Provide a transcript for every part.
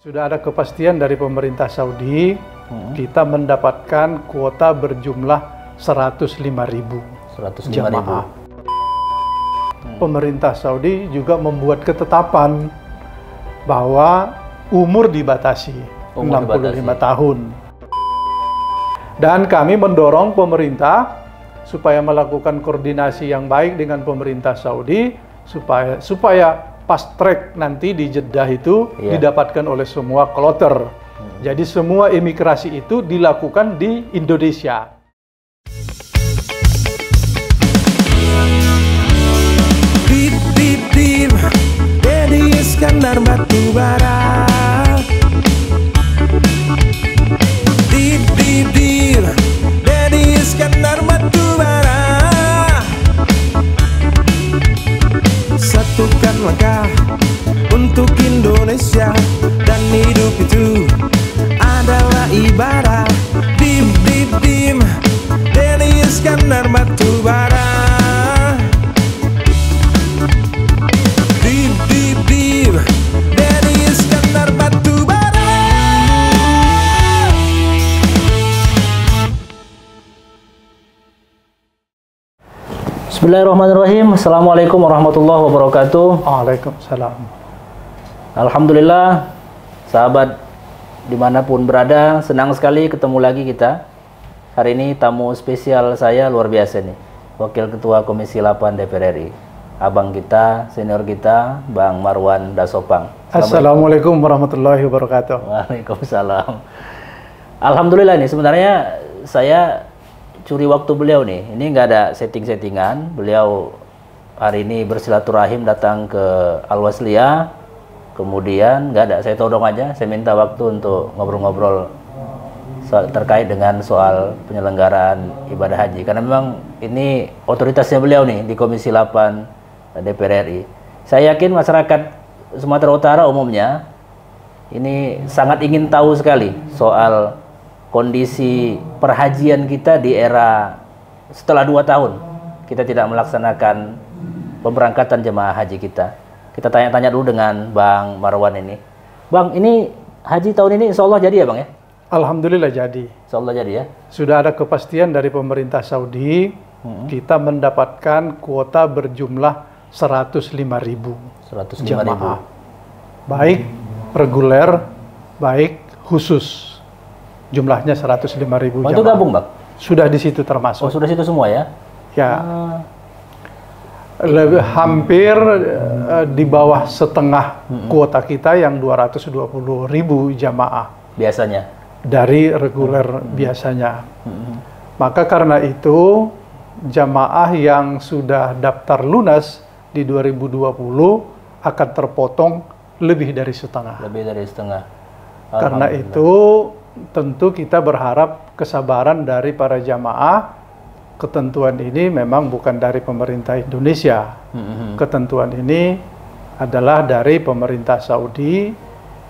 Sudah ada kepastian dari pemerintah Saudi, kita mendapatkan kuota berjumlah 105.000 jamaah. Pemerintah Saudi juga membuat ketetapan bahwa umur dibatasi 65 tahun. Dan kami mendorong pemerintah supaya melakukan koordinasi yang baik dengan pemerintah Saudi supaya fast track nanti di Jeddah itu didapatkan oleh semua kloter. Jadi semua imigrasi itu dilakukan di Indonesia. Bip bip bip, Deddy Iskandar Batubara. Bip bip bip, Deddy Iskandar Batubara. Satukan langkah untuk Indonesia, dan hidup itu adalah ibadah. Bim bim bim, Deddy Iskandar Batubara. Bim bim bim, Deddy Iskandar Batubara. Bismillahirrahmanirrahim. Assalamualaikum warahmatullahi wabarakatuh. Waalaikumsalam. Alhamdulillah, sahabat dimanapun berada, senang sekali ketemu lagi kita. Hari ini tamu spesial saya luar biasa nih, Wakil Ketua Komisi 8 DPR RI, abang kita, senior kita, Bang Marwan Dasopang. Assalamualaikum warahmatullahi wabarakatuh. Waalaikumsalam. Alhamdulillah nih, sebenarnya saya curi waktu beliau nih. Ini nggak ada setting-settingan. Beliau hari ini bersilaturahim datang ke Al-Wasliyah. Kemudian nggak ada, saya todong aja. Saya minta waktu untuk ngobrol-ngobrol terkait dengan soal penyelenggaraan ibadah haji. Karena memang ini otoritasnya beliau nih di Komisi 8 DPR RI. Saya yakin masyarakat Sumatera Utara umumnya ini sangat ingin tahu sekali soal kondisi perhajian kita di era setelah 2 tahun kita tidak melaksanakan pemberangkatan jemaah haji kita. Kita tanya-tanya dulu dengan Bang Marwan ini. Bang, ini haji tahun ini insya Allah jadi ya Bang ya? Alhamdulillah jadi. Insya Allah jadi ya? Sudah ada kepastian dari pemerintah Saudi, kita mendapatkan kuota berjumlah 105.000 jamaah. Baik reguler, baik khusus. Jumlahnya 105.000 jamaah. Itu gabung, Bang? Sudah di situ termasuk. Oh, sudah situ semua ya? Ya. Hampir di bawah setengah kuota kita yang 220.000 jamaah. Biasanya? Dari reguler biasanya. Maka karena itu, jamaah yang sudah daftar lunas di 2020 akan terpotong lebih dari setengah. Lebih dari setengah. Karena itu tentu kita berharap kesabaran dari para jamaah. Ketentuan ini memang bukan dari pemerintah Indonesia. Ketentuan ini adalah dari pemerintah Saudi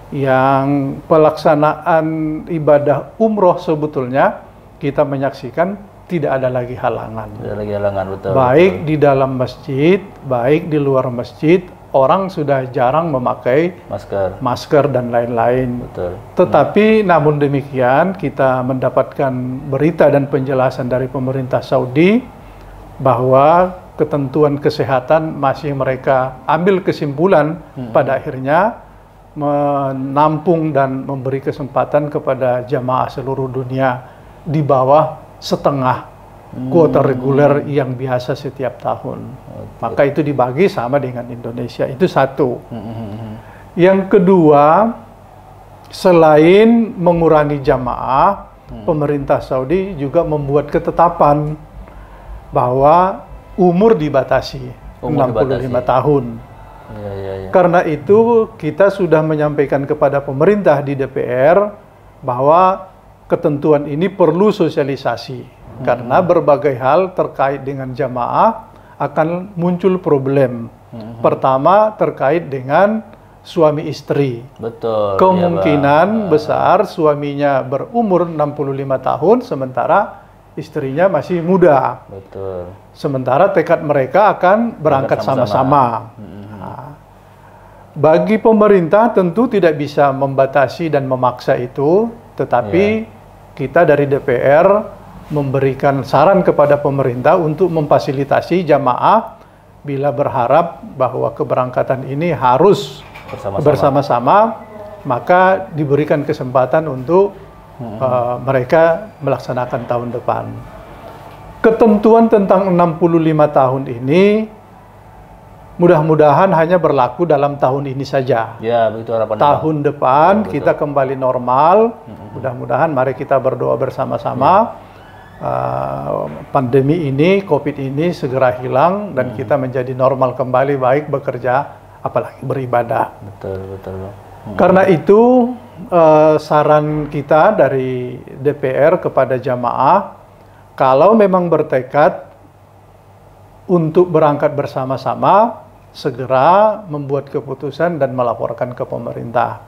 yang pelaksanaan ibadah umroh sebetulnya kita menyaksikan tidak ada lagi halangan. Tidak lagi halangan, betul. Baik di dalam masjid, baik di luar masjid. Orang sudah jarang memakai masker dan lain-lain. Tetapi namun demikian kita mendapatkan berita dan penjelasan dari pemerintah Saudi bahwa ketentuan kesehatan masih mereka ambil kesimpulan pada akhirnya menampung dan memberi kesempatan kepada jamaah seluruh dunia di bawah setengah kuota reguler yang biasa setiap tahun. Maka itu dibagi sama dengan Indonesia. Itu satu. Yang kedua, selain mengurangi jamaah, pemerintah Saudi juga membuat ketetapan bahwa umur dibatasi 65 tahun. Karena itu kita sudah menyampaikan kepada pemerintah di DPR bahwa ketentuan ini perlu sosialisasi. Karena berbagai hal terkait dengan jamaah akan muncul problem. Pertama terkait dengan suami istri. Betul. Kemungkinan besar suaminya berumur 65 tahun sementara istrinya masih muda. Sementara tekad mereka akan berangkat sama-sama. Bagi pemerintah tentu tidak bisa membatasi dan memaksa itu, tetapi kita dari DPR memberikan saran kepada pemerintah untuk memfasilitasi jamaah bila berharap bahwa keberangkatan ini harus bersama-sama, maka diberikan kesempatan untuk mereka melaksanakan tahun depan. Ketentuan tentang 65 tahun ini mudah-mudahan hanya berlaku dalam tahun ini saja. Ya, begitu harapan. Tahun depan kita kembali normal. Mudah-mudahan mari kita berdoa bersama-sama. Pandemi ini, COVID ini segera hilang dan kita menjadi normal kembali, baik bekerja, apalagi beribadah. Betul. Karena itu saran kita dari DPR kepada jamaah, kalau memang bertekad untuk berangkat bersama-sama, segera membuat keputusan dan melaporkan ke pemerintah.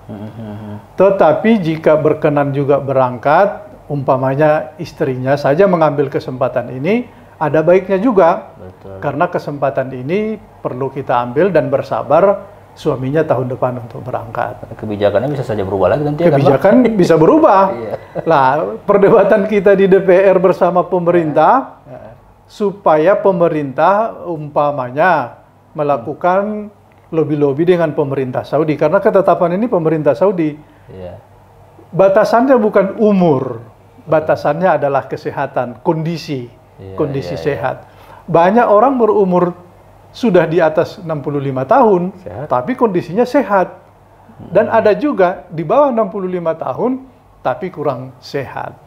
Tetapi jika berkenan juga berangkat, umpamanya istrinya saja mengambil kesempatan ini, ada baiknya juga. Karena kesempatan ini perlu kita ambil dan bersabar, suaminya tahun depan untuk berangkat. Kebijakannya bisa saja berubah lagi nanti. Kebijakan bisa berubah. Lah, perdebatan kita di DPR bersama pemerintah, supaya pemerintah umpamanya melakukan lobby-lobby dengan pemerintah Saudi, karena ketetapan ini pemerintah Saudi. Batasannya bukan umur, batasannya adalah kesehatan, kondisi sehat. Banyak orang berumur sudah di atas 65 tahun, tapi kondisinya sehat. Dan ada juga di bawah 65 tahun, tapi kurang sehat.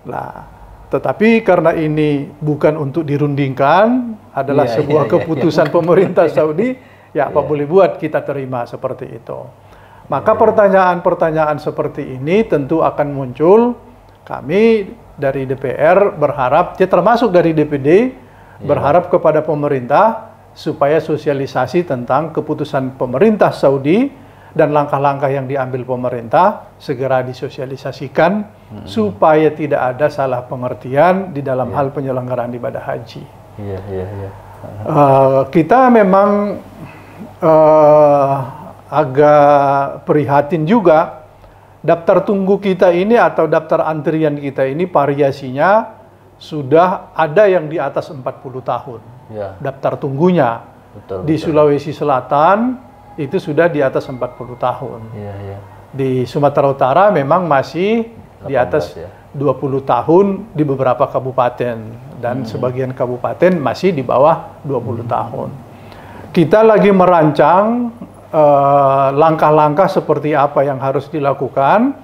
Nah, tetapi karena ini bukan untuk dirundingkan, adalah sebuah keputusan pemerintah Saudi, ya apa boleh buat, kita terima seperti itu. Maka pertanyaan-pertanyaan seperti ini tentu akan muncul. Kami dari DPR berharap, ya termasuk dari DPD, berharap kepada pemerintah supaya sosialisasi tentang keputusan pemerintah Saudi dan langkah-langkah yang diambil pemerintah segera disosialisasikan supaya tidak ada salah pengertian di dalam hal penyelenggaraan ibadah haji. Kita memang agak prihatin juga, daftar tunggu kita ini atau daftar antrian kita ini variasinya sudah ada yang di atas 40 tahun. Daftar tunggunya. Di Sulawesi Selatan itu sudah di atas 40 tahun. Di Sumatera Utara memang masih di atas 20 tahun di beberapa kabupaten, dan sebagian kabupaten masih di bawah 20 tahun. Kita lagi merancang langkah-langkah seperti apa yang harus dilakukan,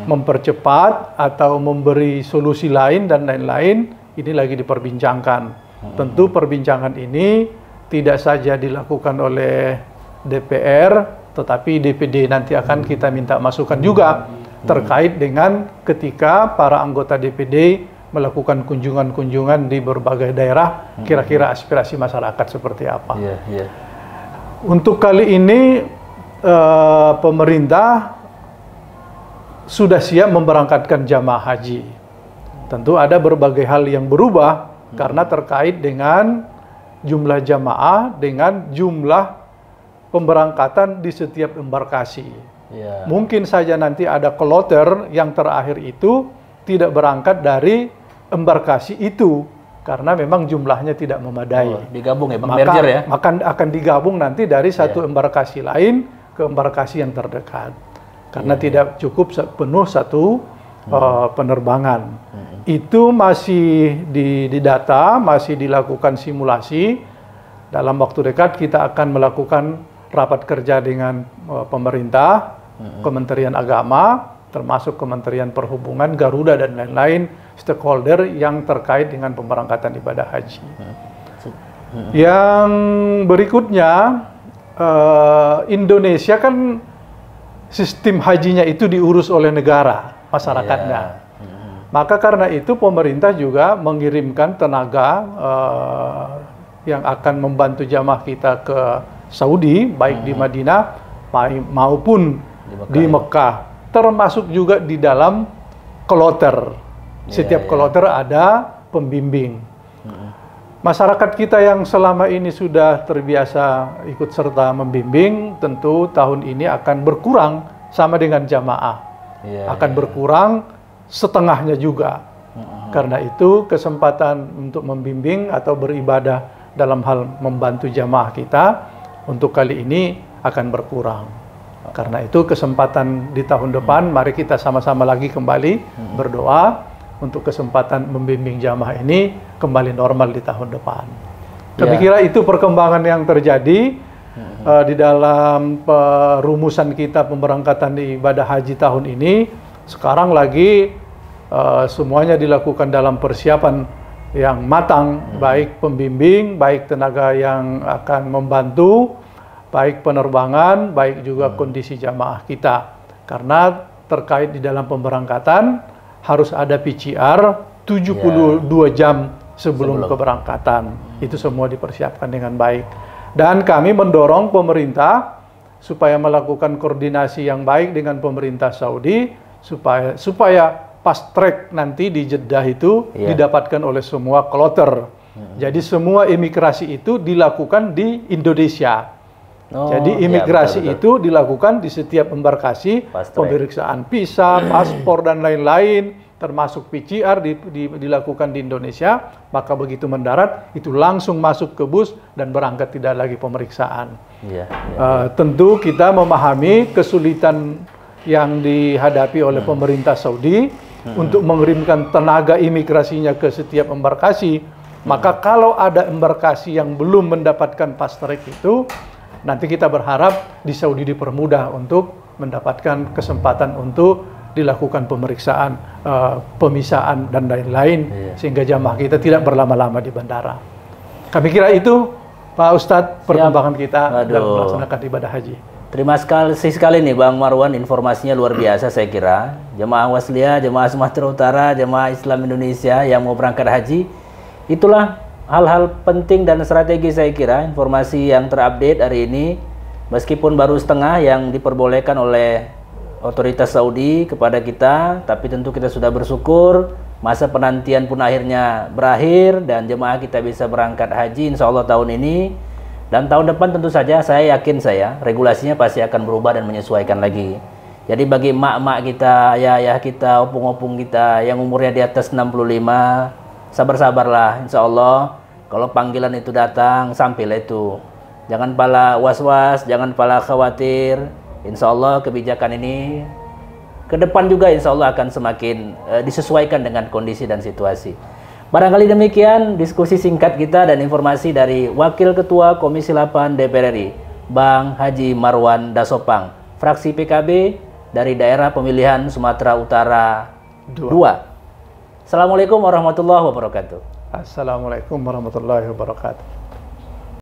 mempercepat atau memberi solusi lain dan lain-lain, ini lagi diperbincangkan. Tentu perbincangan ini tidak saja dilakukan oleh DPR, tetapi DPD nanti akan kita minta masukan juga terkait dengan ketika para anggota DPD melakukan kunjungan-kunjungan di berbagai daerah, kira-kira aspirasi masyarakat seperti apa. Untuk kali ini pemerintah sudah siap memberangkatkan jamaah haji. Tentu ada berbagai hal yang berubah karena terkait dengan jumlah jamaah dengan jumlah pemberangkatan di setiap embarkasi. Mungkin saja nanti ada kloter yang terakhir itu tidak berangkat dari embarkasi itu karena memang jumlahnya tidak memadai. Digabung ya, merger ya? Maka akan digabung nanti dari satu embarkasi lain ke embarkasi yang terdekat. Karena tidak cukup penuh satu penerbangan. Itu masih didata, masih dilakukan simulasi. Dalam waktu dekat kita akan melakukan rapat kerja dengan pemerintah, Kementerian Agama, termasuk Kementerian Perhubungan, Garuda, dan lain-lain stakeholder yang terkait dengan pemberangkatan ibadah haji. Yang berikutnya, Indonesia kan sistem hajinya itu diurus oleh negara, masyarakatnya. Maka karena itu pemerintah juga mengirimkan tenaga yang akan membantu jamaah kita ke Saudi, baik di Madinah maupun di Mekah, termasuk juga di dalam kloter. Setiap kloter ada pembimbing. Masyarakat kita yang selama ini sudah terbiasa ikut serta membimbing, tentu tahun ini akan berkurang sama dengan jamaah. Akan berkurang setengahnya juga. Karena itu kesempatan untuk membimbing atau beribadah dalam hal membantu jamaah kita untuk kali ini akan berkurang. Karena itu kesempatan di tahun depan, mari kita sama-sama lagi kembali berdoa untuk kesempatan membimbing jamaah ini kembali normal di tahun depan. Kami kira itu perkembangan yang terjadi di dalam perumusan kita pemberangkatan di ibadah haji tahun ini. Sekarang lagi semuanya dilakukan dalam persiapan yang matang, baik pembimbing, baik tenaga yang akan membantu, baik penerbangan, baik juga kondisi jamaah kita. Karena terkait di dalam pemberangkatan harus ada PCR 72 jam sebelum keberangkatan. Itu semua dipersiapkan dengan baik. Dan kami mendorong pemerintah supaya melakukan koordinasi yang baik dengan pemerintah Saudi supaya fast track nanti di Jeddah itu didapatkan oleh semua kloter. Jadi semua imigrasi itu dilakukan di Indonesia. Jadi imigrasi itu dilakukan di setiap embarkasi, pemeriksaan visa, paspor dan lain-lain, termasuk PCR dilakukan di Indonesia. Maka begitu mendarat itu langsung masuk ke bus dan berangkat, tidak lagi pemeriksaan. Tentu kita memahami kesulitan yang dihadapi oleh pemerintah Saudi untuk mengirimkan tenaga imigrasinya ke setiap embarkasi. Maka kalau ada embarkasi yang belum mendapatkan fast track itu, nanti kita berharap di Saudi dipermudah untuk mendapatkan kesempatan untuk dilakukan pemeriksaan, pemisahan dan lain-lain, sehingga jamaah kita tidak berlama-lama di bandara. Kami kira itu, Pak Ustadz, perkembangan kita dalam melaksanakan ibadah haji. Terima kasih sekali nih Bang Marwan, informasinya luar biasa saya kira. Jemaah Wasliyah, jemaah Sumatera Utara, jemaah Islam Indonesia yang mau berangkat haji, itulah hal-hal penting dan strategi saya kira, informasi yang terupdate hari ini, meskipun baru setengah yang diperbolehkan oleh otoritas Saudi kepada kita, tapi tentu kita sudah bersyukur, masa penantian pun akhirnya berakhir, dan jemaah kita bisa berangkat haji insya Allah tahun ini. Dan tahun depan tentu saja saya yakin regulasinya pasti akan berubah dan menyesuaikan lagi. Jadi bagi emak-emak kita, ayah-ayah kita, opung-opung kita yang umurnya di atas 65, sabar-sabarlah insya Allah. Kalau panggilan itu datang, sampailah itu. Jangan pala was-was, jangan pala khawatir. Insya Allah kebijakan ini ke depan juga insya Allah akan semakin disesuaikan dengan kondisi dan situasi. Barangkali demikian diskusi singkat kita dan informasi dari Wakil Ketua Komisi 8 DPR RI, Bang Haji Marwan Dasopang, fraksi PKB dari daerah pemilihan Sumatera Utara 2. Assalamualaikum warahmatullahi wabarakatuh. Assalamualaikum warahmatullahi wabarakatuh.